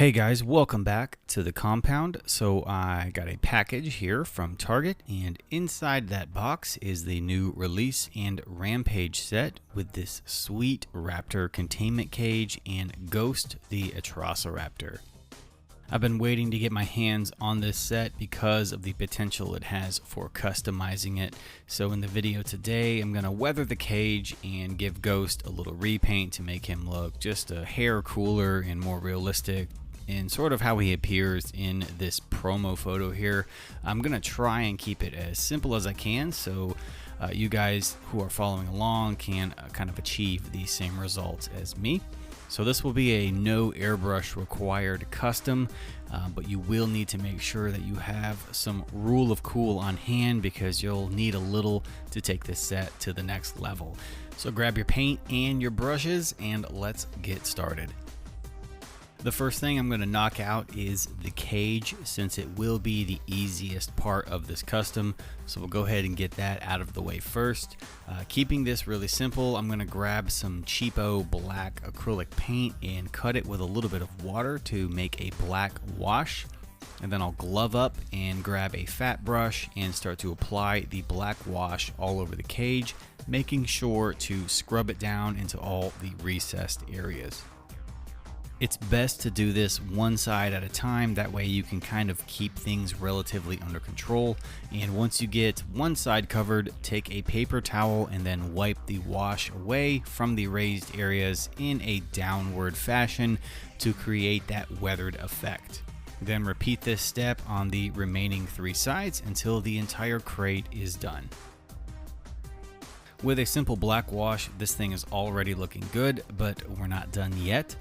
Hey guys, welcome back to the compound. So I got a package here from Target, and inside that box is the new Release and Rampage set with this sweet raptor containment cage and Ghost the Atrociraptor. I've been waiting to get my hands on this set because of the potential it has for customizing it. So in the video today, I'm going to weather the cage and give Ghost a little repaint to make him look just a hair cooler and more realistic, and sort of how he appears in this promo photo here. I'm gonna try and keep it as simple as I can so you guys who are following along can kind of achieve the same results as me. So this will be a no airbrush required custom, but you will need to make sure that you have some Rule of Cool on hand because you'll need a little to take this set to the next level. So grab your paint and your brushes and let's get started. The first thing I'm going to knock out is the cage, since it will be the easiest part of this custom. So we'll go ahead and get that out of the way first. Keeping this really simple, I'm going to grab some cheapo black acrylic paint and cut it with a little bit of water to make a black wash. And then I'll glove up and grab a fat brush and start to apply the black wash all over the cage, making sure to scrub it down into all the recessed areas. It's best to do this one side at a time, that way you can kind of keep things relatively under control. And once you get one side covered, take a paper towel and then wipe the wash away from the raised areas in a downward fashion to create that weathered effect. Then repeat this step on the remaining three sides until the entire crate is done. With a simple black wash, this thing is already looking good, but we're not done yet.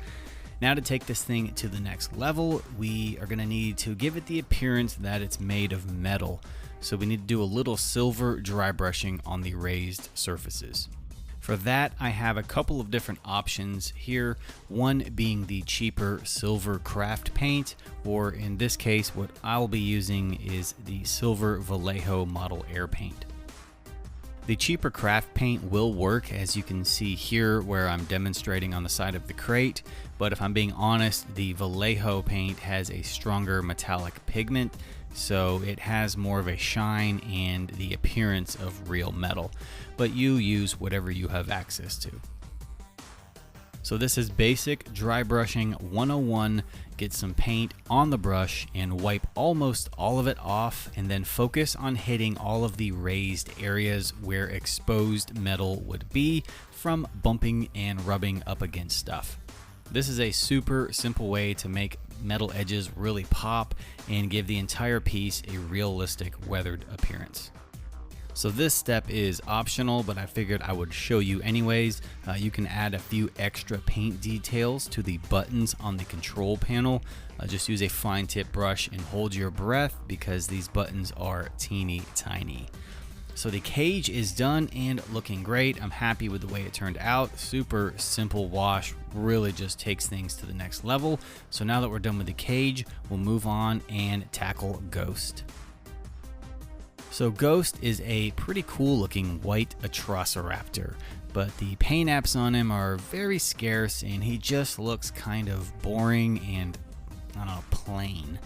Now to take this thing to the next level, we are going to need to give it the appearance that it's made of metal. So we need to do a little silver dry brushing on the raised surfaces. For that, I have a couple of different options here, one being the cheaper silver craft paint, or in this case, what I'll be using is the silver Vallejo model air paint. The cheaper craft paint will work, as you can see here where I'm demonstrating on the side of the crate, but if I'm being honest, the Vallejo paint has a stronger metallic pigment, so it has more of a shine and the appearance of real metal, but you use whatever you have access to. So this is basic dry brushing 101. Get some paint on the brush and wipe almost all of it off, and then focus on hitting all of the raised areas where exposed metal would be from bumping and rubbing up against stuff. This is a super simple way to make metal edges really pop and give the entire piece a realistic weathered appearance. So this step is optional, but I figured I would show you anyways. You can add a few extra paint details to the buttons on the control panel. Just use a fine tip brush and hold your breath because these buttons are teeny tiny. So the cage is done and looking great. I'm happy with the way it turned out. Super simple wash, really just takes things to the next level. So now that we're done with the cage, we'll move on and tackle Ghost. So Ghost is a pretty cool looking white Atrociraptor, but the paint apps on him are very scarce and he just looks kind of boring and, I don't know, plain.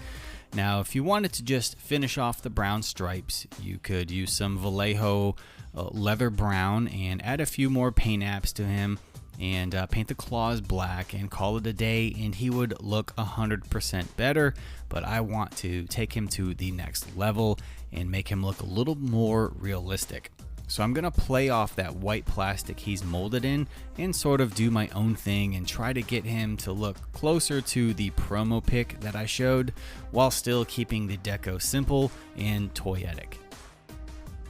Now if you wanted to just finish off the brown stripes, you could use some Vallejo leather brown and add a few more paint apps to him and paint the claws black and call it a day, and he would look 100% better. But I want to take him to the next level and make him look a little more realistic. So I'm gonna play off that white plastic he's molded in and sort of do my own thing and try to get him to look closer to the promo pic that I showed, while still keeping the deco simple and toyetic.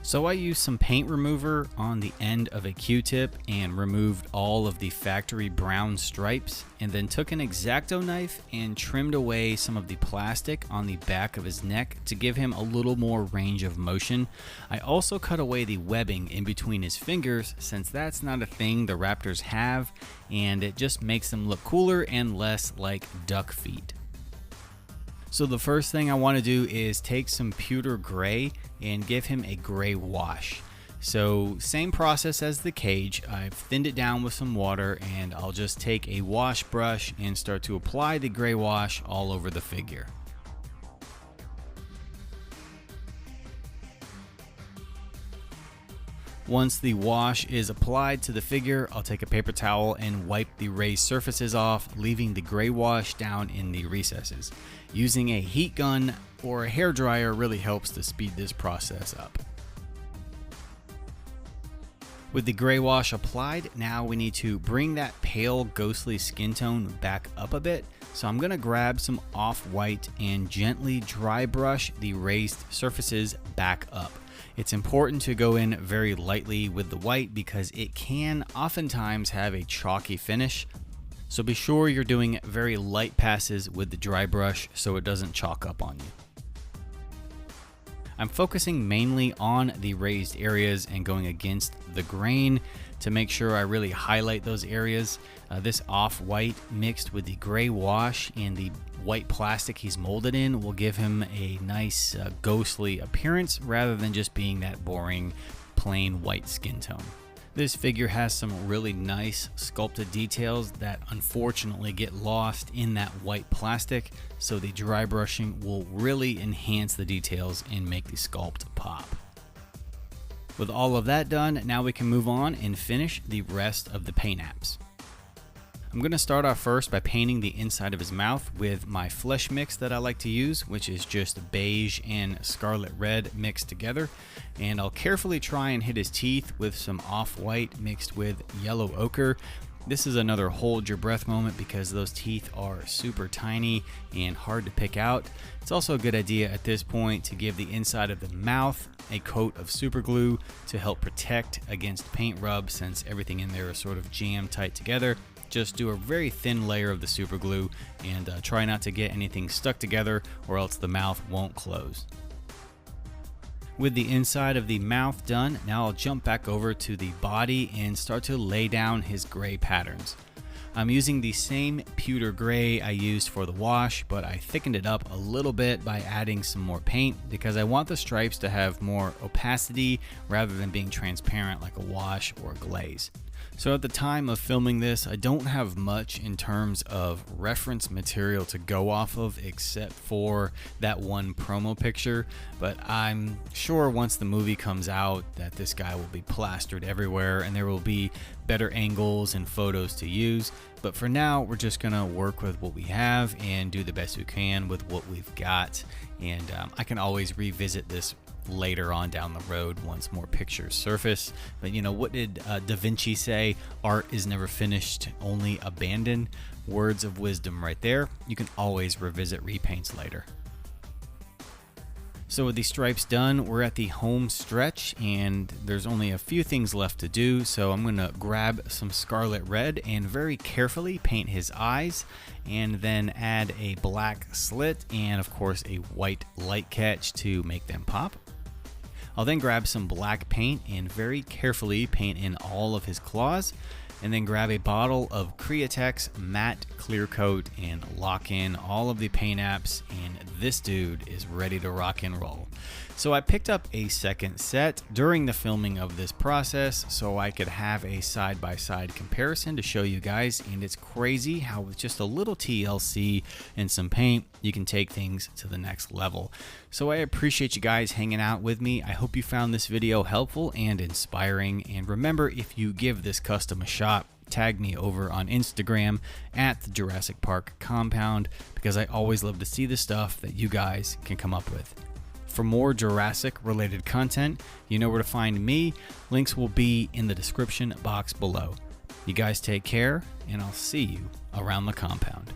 So I used some paint remover on the end of a Q-tip and removed all of the factory brown stripes, and then took an X-Acto knife and trimmed away some of the plastic on the back of his neck to give him a little more range of motion. I also cut away the webbing in between his fingers, since that's not a thing the Raptors have, and it just makes them look cooler and less like duck feet. So the first thing I want to do is take some pewter gray and give him a gray wash. So same process as the cage. I've thinned it down with some water, and I'll just take a wash brush and start to apply the gray wash all over the figure. Once the wash is applied to the figure, I'll take a paper towel and wipe the raised surfaces off, leaving the gray wash down in the recesses. Using a heat gun or a hairdryer really helps to speed this process up. With the gray wash applied, now we need to bring that pale ghostly skin tone back up a bit. So I'm gonna grab some off-white and gently dry brush the raised surfaces back up. It's important to go in very lightly with the white because it can oftentimes have a chalky finish. So be sure you're doing very light passes with the dry brush so it doesn't chalk up on you. I'm focusing mainly on the raised areas and going against the grain to make sure I really highlight those areas. This off-white mixed with the gray wash and the white plastic he's molded in will give him a nice ghostly appearance rather than just being that boring plain white skin tone. This figure has some really nice sculpted details that unfortunately get lost in that white plastic, so the dry brushing will really enhance the details and make the sculpt pop. With all of that done, now we can move on and finish the rest of the paint apps. I'm going to start off first by painting the inside of his mouth with my flesh mix that I like to use, which is just beige and scarlet red mixed together. And I'll carefully try and hit his teeth with some off-white mixed with yellow ochre. This is another hold your breath moment because those teeth are super tiny and hard to pick out. It's also a good idea at this point to give the inside of the mouth a coat of super glue to help protect against paint rub, since everything in there is sort of jammed tight together. Just do a very thin layer of the super glue and try not to get anything stuck together or else the mouth won't close. With the inside of the mouth done, now I'll jump back over to the body and start to lay down his gray patterns. I'm using the same pewter gray I used for the wash, but I thickened it up a little bit by adding some more paint because I want the stripes to have more opacity rather than being transparent like a wash or a glaze. So at the time of filming this, I don't have much in terms of reference material to go off of except for that one promo picture, but I'm sure once the movie comes out that this guy will be plastered everywhere and there will be better angles and photos to use. But for now, we're just gonna work with what we have and do the best we can with what we've got. And I can always revisit this later on down the road once more pictures surface. But you know, what did Da Vinci say? Art is never finished, only abandoned. Words of wisdom right there. You can always revisit repaints later. So with the stripes done, we're at the home stretch and there's only a few things left to do. So I'm gonna grab some scarlet red and very carefully paint his eyes, and then add a black slit and of course a white light catch to make them pop. I'll then grab some black paint and very carefully paint in all of his claws, and then grab a bottle of Createx matte clear coat and lock in all of the paint apps, and this dude is ready to rock and roll. So I picked up a second set during the filming of this process so I could have a side-by-side comparison to show you guys, and it's crazy how with just a little TLC and some paint you can take things to the next level. So I appreciate you guys hanging out with me. I hope you found this video helpful and inspiring, and remember, if you give this custom a shot, tag me over on Instagram at the Jurassic Park Compound, because I always love to see the stuff that you guys can come up with. For more Jurassic related content, you know where to find me. Links will be in the description box below. You guys take care, and I'll see you around the compound.